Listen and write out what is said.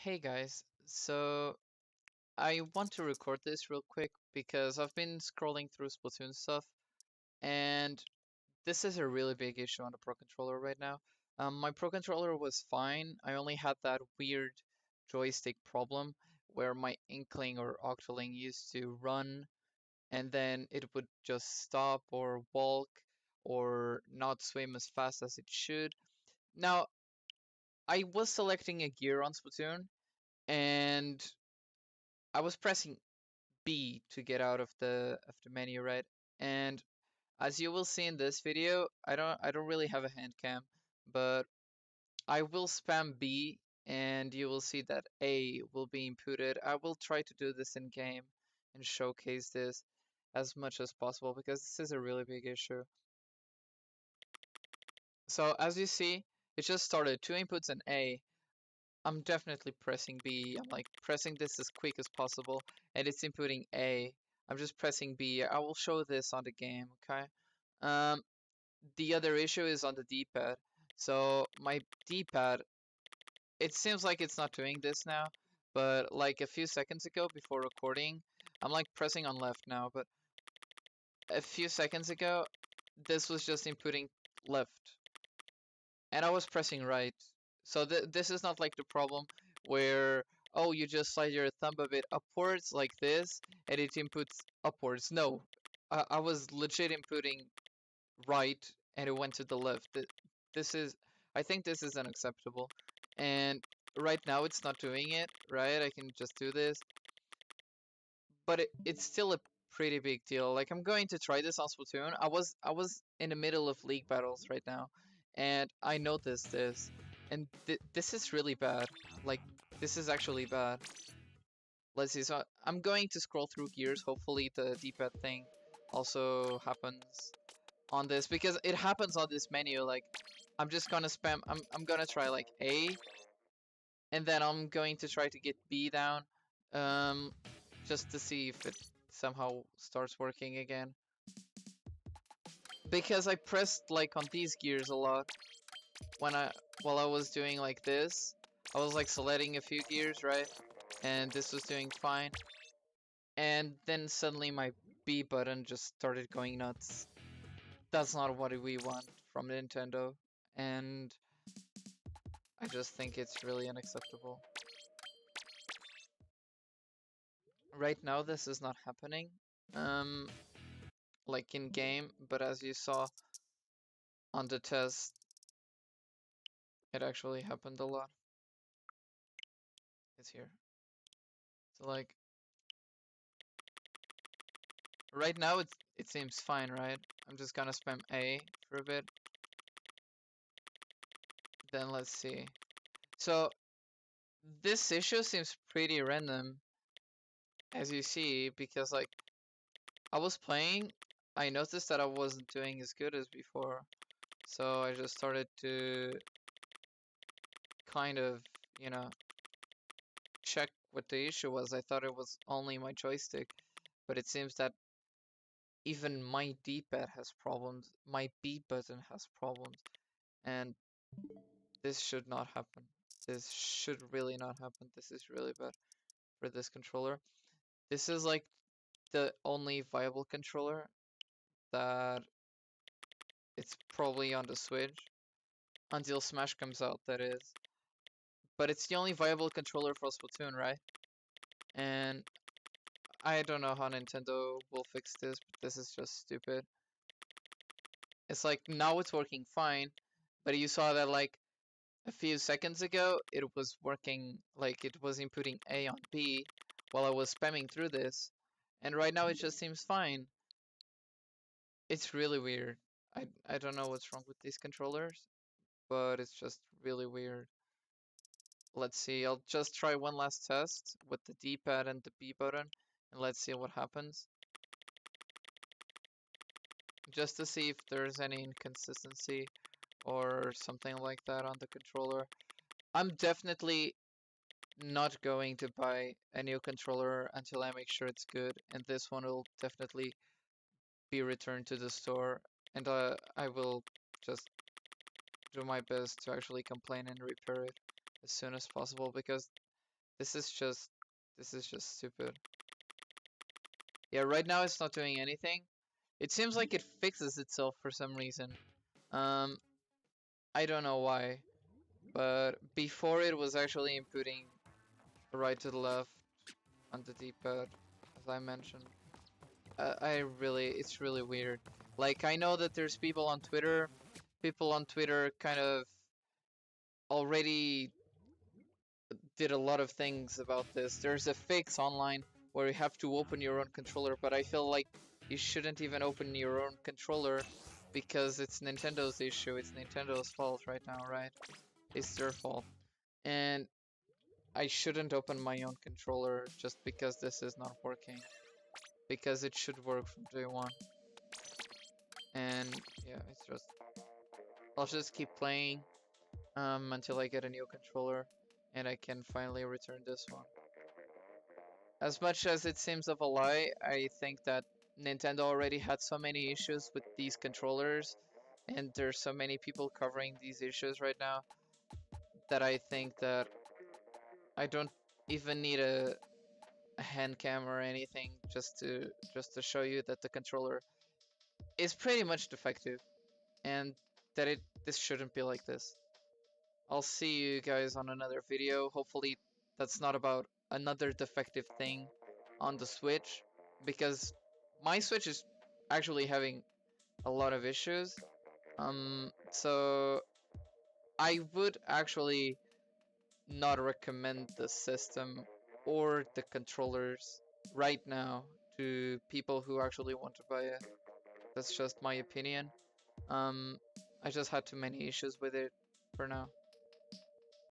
Hey guys, so I want to record this real quick because I've been scrolling through Splatoon stuff, and this is a really big issue on the Pro Controller right now. My Pro Controller was fine. I only had that weird joystick problem where my Inkling or Octoling used to run and then it would just stop or walk or not swim as fast as it should. Now, I was selecting a gear on Splatoon and I was pressing B to get out of the menu, right? And as you will see in this video, I don't really have a hand cam, but I will spam B and you will see that A will be inputted. I will try to do this in game and showcase this as much as possible because this is a really big issue. So as you see, it just started two inputs and A. I'm definitely pressing B. I'm like pressing this as quick as possible, and it's inputting A. I'm just pressing B. I will show this on the game, okay? Um, the other issue is on the D-pad. So my D-pad, it seems like it's not doing this now, but like a few seconds ago before recording, I'm like pressing on left now, but a few seconds ago, this was just inputting left, and I was pressing right. So this is not like the problem where, oh, you just slide your thumb a bit upwards like this and it inputs upwards. No, I was legit inputting right and it went to the left. This is, I think this is unacceptable. And right now it's not doing it, right? I can just do this, but it's still a pretty big deal. Like I'm going to try this on Splatoon. I was in the middle of league battles right now, and I noticed this, and this is really bad. Like this is actually bad. Let's see. So I'm going to scroll through gears. Hopefully the D-pad thing also happens on this because it happens on this menu. Like I'm just gonna spam. I'm gonna try like A, and then I'm going to try to get B down. Um, just to see if it somehow starts working again. Because I pressed like on these gears a lot when while I was doing like this. I was like selecting a few gears, right? And this was doing fine. And then suddenly my B button just started going nuts. That's not what we want from Nintendo. And I just think it's really unacceptable. Right now this is not happening. Um like in game, but as you saw on the test, it actually happened a lot. It's here. So like right now it seems fine, right? I'm just gonna spam A for a bit. Then let's see. So this issue seems pretty random as you see because like I was playing, I noticed that I wasn't doing as good as before. So I just started to kind of, you know, check what the issue was. I thought it was only my joystick, but it seems that even my D-pad has problems, my B button has problems, and this should not happen. This should really not happen. This is really bad for this controller. This is like the only viable controller that it's probably on the Switch until Smash comes out, that is. But it's the only viable controller for Splatoon, right? And I don't know how Nintendo will fix this, but this is just stupid. It's like now it's working fine, but you saw that like a few seconds ago it was working, like it was inputting A on B while I was spamming through this, and right now it just seems fine. It's really weird. I don't know what's wrong with these controllers, but it's just really weird. Let's see, I'll just try one last test with the D-pad and the B button, and let's see what happens. Just to see if there's any inconsistency or something like that on the controller. I'm definitely not going to buy a new controller until I make sure it's good, and this one will definitely be returned to the store, and I will just do my best to actually complain and repair it as soon as possible because This is just stupid. Yeah, right now it's not doing anything. It seems like it fixes itself for some reason. Um, I don't know why, but before it was actually inputting right to the left on the D-pad, as I mentioned. It's really weird. Like, I know that there's people on Twitter kind of already did a lot of things about this. There's a fix online where you have to open your own controller, but I feel like you shouldn't even open your own controller because it's Nintendo's issue. It's Nintendo's fault right now, right? It's their fault. And I shouldn't open my own controller just because this is not working. Because it should work from day one. And yeah, I'll just keep playing until I get a new controller and I can finally return this one. As much as it seems of a lie, I think that Nintendo already had so many issues with these controllers, and there's so many people covering these issues right now that I think that I don't even need a hand cam or anything just to show you that the controller is pretty much defective and that this shouldn't be like this. I'll see you guys on another video. Hopefully that's not about another defective thing on the Switch, because my Switch is actually having a lot of issues. So I would actually not recommend the system or the controllers right now to people who actually want to buy it. That's just my opinion. Um, I just had too many issues with it for now.